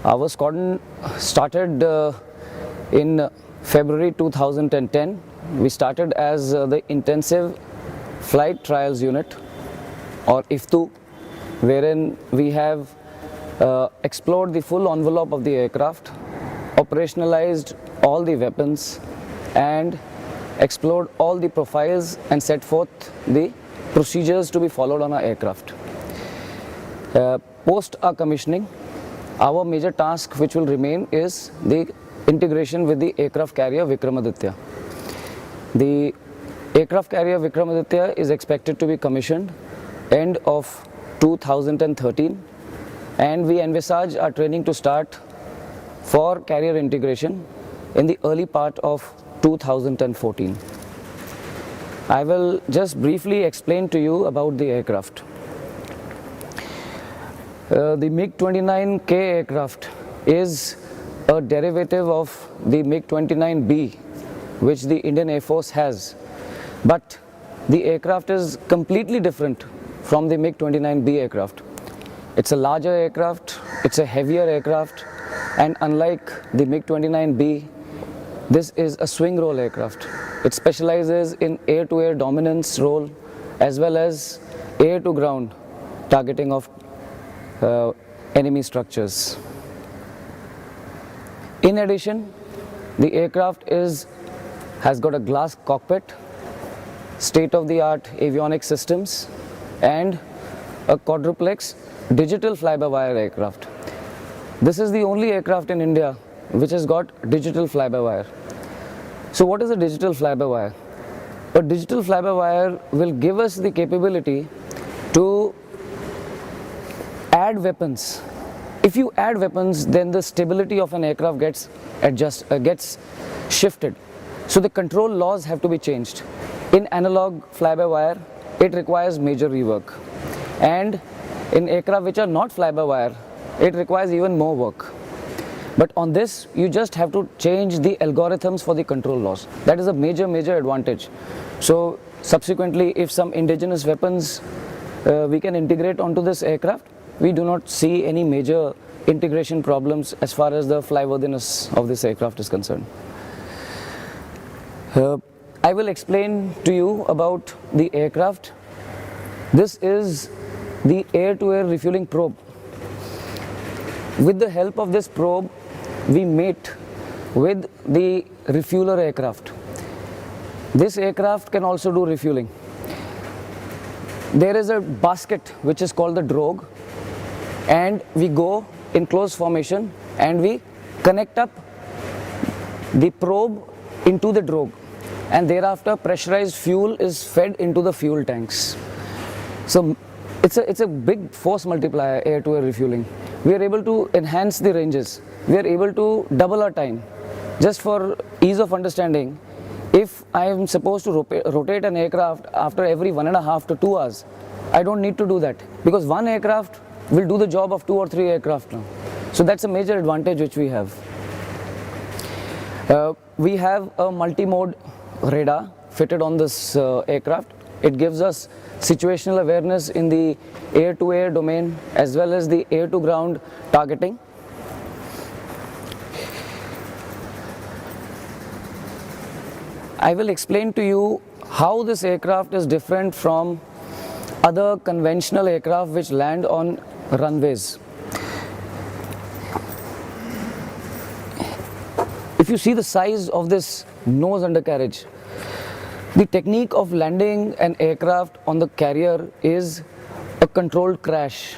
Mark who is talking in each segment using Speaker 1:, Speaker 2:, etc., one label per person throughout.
Speaker 1: Our squadron started in February 2010. We started as the Intensive Flight Trials Unit, or IFTU, wherein we have explored the full envelope of the aircraft, operationalized all the weapons, and explored all the profiles and set forth the procedures to be followed on our aircraft. Post our commissioning, our major task which will remain is the integration with the aircraft carrier Vikramaditya. The aircraft carrier Vikramaditya is expected to be commissioned end of 2013, and we envisage our training to start for carrier integration in the early part of 2014. I will just briefly explain to you about the aircraft. The MiG-29K aircraft is a derivative of the MiG-29B, which the Indian Air Force has, but the aircraft is completely different from the MiG-29B aircraft. It's a larger aircraft, it's a heavier aircraft, and unlike the MiG-29B, this is a swing role aircraft. It specializes in air-to-air dominance role as well as air-to-ground targeting of enemy structures. In addition, the aircraft has got a glass cockpit, state-of-the-art avionics systems, and a quadruplex digital fly-by-wire aircraft. This is the only aircraft in India which has got digital fly-by-wire. So what is a digital fly-by-wire? A digital fly-by-wire will give us the capability to add weapons. If you add weapons, then the stability of an aircraft gets shifted. So the control laws have to be changed. In analog fly-by-wire, it requires major rework. And in aircraft which are not fly-by-wire, it requires even more work. But on this, you just have to change the algorithms for the control laws. That is a major advantage. So subsequently, if some indigenous weapons we can integrate onto this aircraft, we do not see any major integration problems as far as the flyworthiness of this aircraft is concerned. I will explain to you about the aircraft. This is the air-to-air refueling probe. With the help of this probe, we mate with the refueler aircraft. This aircraft can also do refueling. There is a basket which is called the drogue, and we go in close formation and we connect up the probe into the drogue, and thereafter pressurized fuel is fed into the fuel tanks. So it's a big force multiplier, air-to-air refueling. We are able to enhance the ranges. We are able to double our time. Just for ease of understanding, if I am supposed to rotate an aircraft after every 1.5 to 2 hours, I don't need to do that, because one aircraft will do the job of 2 or 3 aircraft now. So that's a major advantage which we have. We have a multi-mode radar fitted on this aircraft. It gives us situational awareness in the air-to-air domain as well as the air-to-ground targeting. I will explain to you how this aircraft is different from other conventional aircraft which land on runways. If you see the size of this nose undercarriage, the technique of landing an aircraft on the carrier is a controlled crash,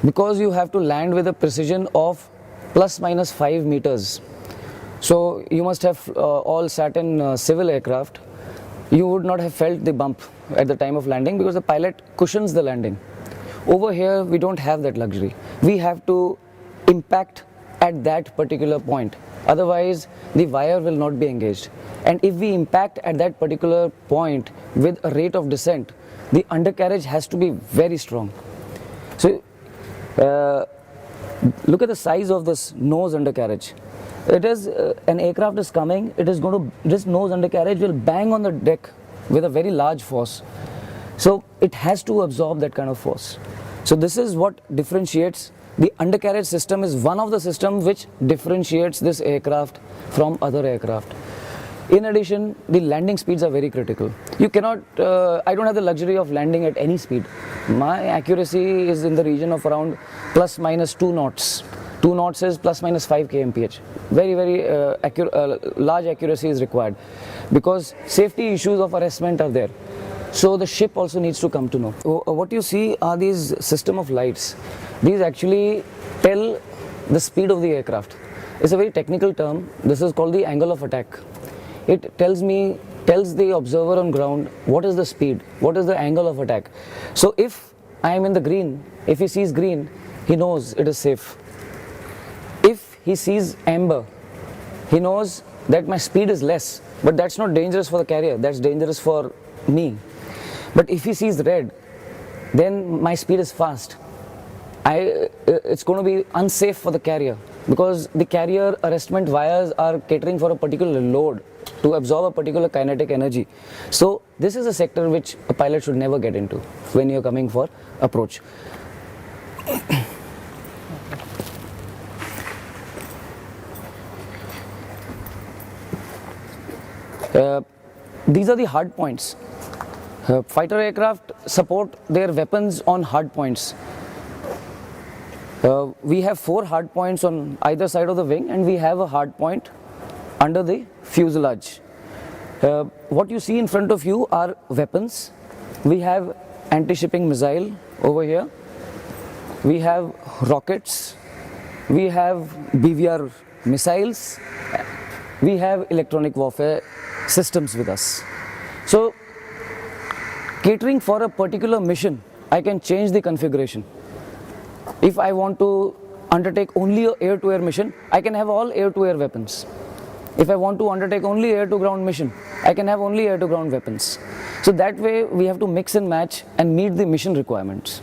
Speaker 1: because you have to land with a precision of ±5 meters. So you must have all sat in civil aircraft. You would not have felt the bump at the time of landing because the pilot cushions the landing. Over here, we don't have that luxury. We have to impact at that particular point. Otherwise, the wire will not be engaged. And if we impact at that particular point with a rate of descent, the undercarriage has to be very strong. So, look at the size of this nose undercarriage. It is an aircraft is coming, this nose undercarriage will bang on the deck with a very large force. So it has to absorb that kind of force. So this is what differentiates The undercarriage system is one of the systems which differentiates this aircraft from other aircraft. In addition, the landing speeds are very critical. You cannot, I don't have the luxury of landing at any speed. My accuracy is in the region of around plus minus 2 knots. 2 knots is plus minus 5 kmph. Very, very large accuracy is required because safety issues of arrestment are there. So the ship also needs to come to know. What you see are these system of lights. These actually tell the speed of the aircraft. It's a very technical term. This is called the angle of attack. It tells the observer on ground what is the speed, what is the angle of attack. So if I am in the green, if he sees green, he knows it is safe. If he sees amber, he knows that my speed is less, but that's not dangerous for the carrier, that's dangerous for me. But if he sees red, then my speed is fast. It's going to be unsafe for the carrier because the carrier arrestment wires are catering for a particular load to absorb a particular kinetic energy. So this is a sector which a pilot should never get into when you're coming for approach. These are the hard points. Fighter aircraft support their weapons on hard points. We have 4 hard points on either side of the wing, and we have a hard point under the fuselage. What you see in front of you are weapons. We have anti-shipping missile over here. We have rockets. We have BVR missiles. We have electronic warfare systems with us. So catering for a particular mission, I can change the configuration. If I want to undertake only an air-to-air mission, I can have all air-to-air weapons. If I want to undertake only air-to-ground mission, I can have only air-to-ground weapons. So that way we have to mix and match and meet the mission requirements.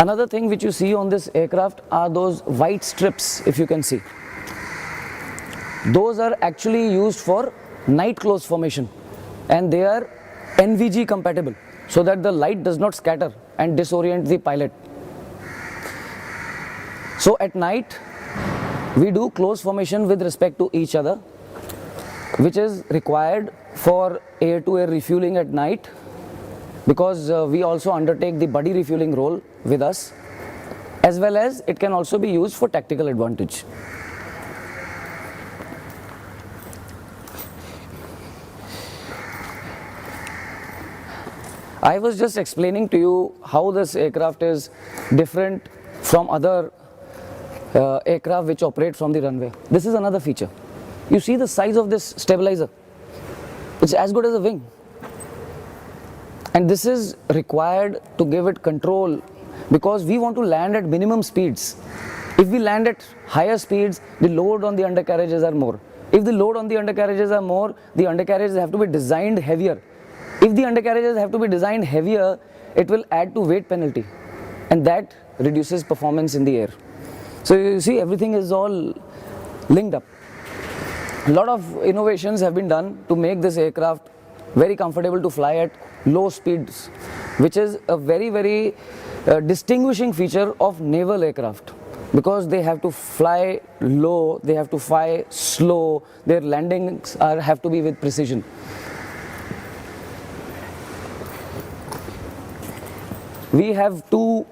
Speaker 1: Another thing which you see on this aircraft are those white strips, if you can see. Those are actually used for night close formation, and they are NVG compatible so that the light does not scatter and disorient the pilot. So at night we do close formation with respect to each other, which is required for air-to-air refueling at night, because we also undertake the buddy refueling role with us, as well as it can also be used for tactical advantage. I was just explaining to you how this aircraft is different from other aircraft which operate from the runway. This is another feature. You see the size of this stabilizer. It's as good as a wing. And this is required to give it control because we want to land at minimum speeds. If we land at higher speeds, the load on the undercarriages are more. If the load on the undercarriages are more, the undercarriages have to be designed heavier. If the undercarriages have to be designed heavier, it will add to weight penalty, and that reduces performance in the air. So you see, everything is all linked up. A lot of innovations have been done to make this aircraft very comfortable to fly at low speeds, which is a very, very distinguishing feature of naval aircraft, because they have to fly low, they have to fly slow, their landings have to be with precision. We have 2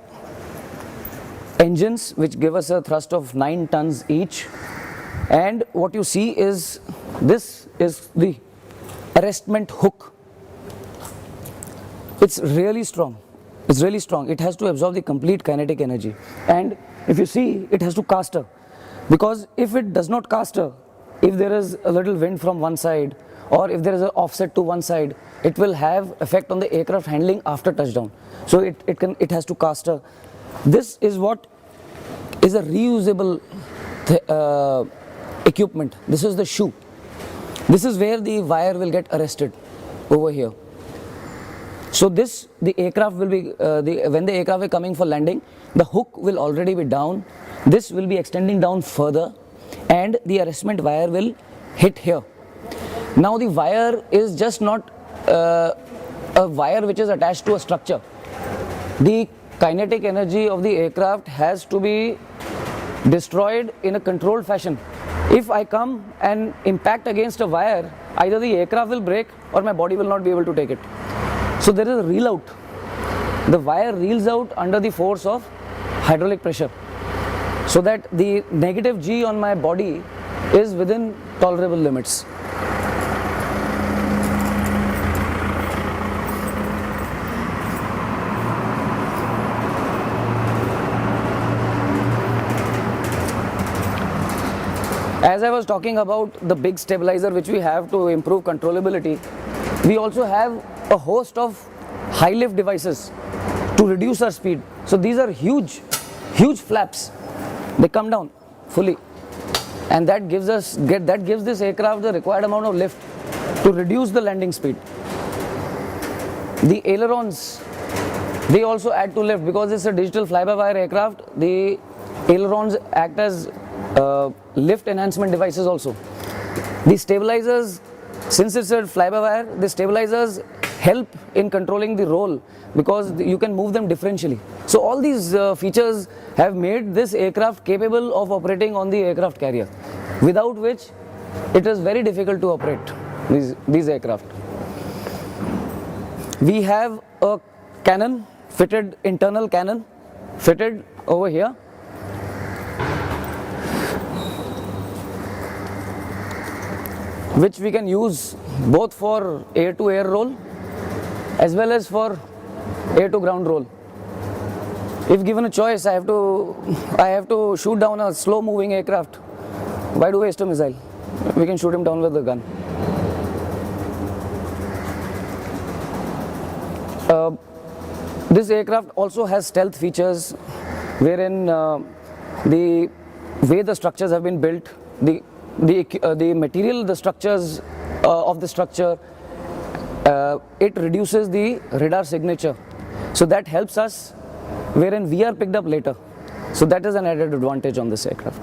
Speaker 1: engines which give us a thrust of 9 tons each, and what you see is this is the arrestment hook. It's really strong. It's really strong. It has to absorb the complete kinetic energy, and if you see, it has to caster, because if it does not caster, if there is a little wind from one side or if there is an offset to one side, it will have effect on the aircraft handling after touchdown. So it has to caster. This is what is a reusable equipment. This is the shoe. This is where the wire will get arrested over here. So the aircraft will be when the aircraft is coming for landing, the hook will already be down. This will be extending down further, and the arrestment wire will hit here. Now the wire is just not a wire which is attached to a structure. the kinetic energy of the aircraft has to be destroyed in a controlled fashion. If I come and impact against a wire, either the aircraft will break or my body will not be able to take it. So there is a reel out. The wire reels out under the force of hydraulic pressure, so that the negative G on my body is within tolerable limits. As I was talking about the big stabilizer which we have to improve controllability, we also have a host of high lift devices to reduce our speed. So these are huge flaps. They come down fully, and that gives this aircraft the required amount of lift to reduce the landing speed. The ailerons, they also add to lift because it's a digital fly-by-wire aircraft. The ailerons act as lift enhancement devices also. The stabilizers, since it's a fly-by-wire, the stabilizers help in controlling the roll because you can move them differentially. So all these features have made this aircraft capable of operating on the aircraft carrier, without which it is very difficult to operate these aircraft. We have a cannon fitted, internal cannon fitted over here, which we can use both for air-to-air roll as well as for air-to-ground roll. If given a choice, I have to shoot down a slow-moving aircraft. Why do waste a missile? We can shoot him down with a gun. This aircraft also has stealth features, wherein the way the structures have been built, the material, the structures of the structure, it reduces the radar signature. So that helps us, wherein we are picked up later. So that is an added advantage on this aircraft.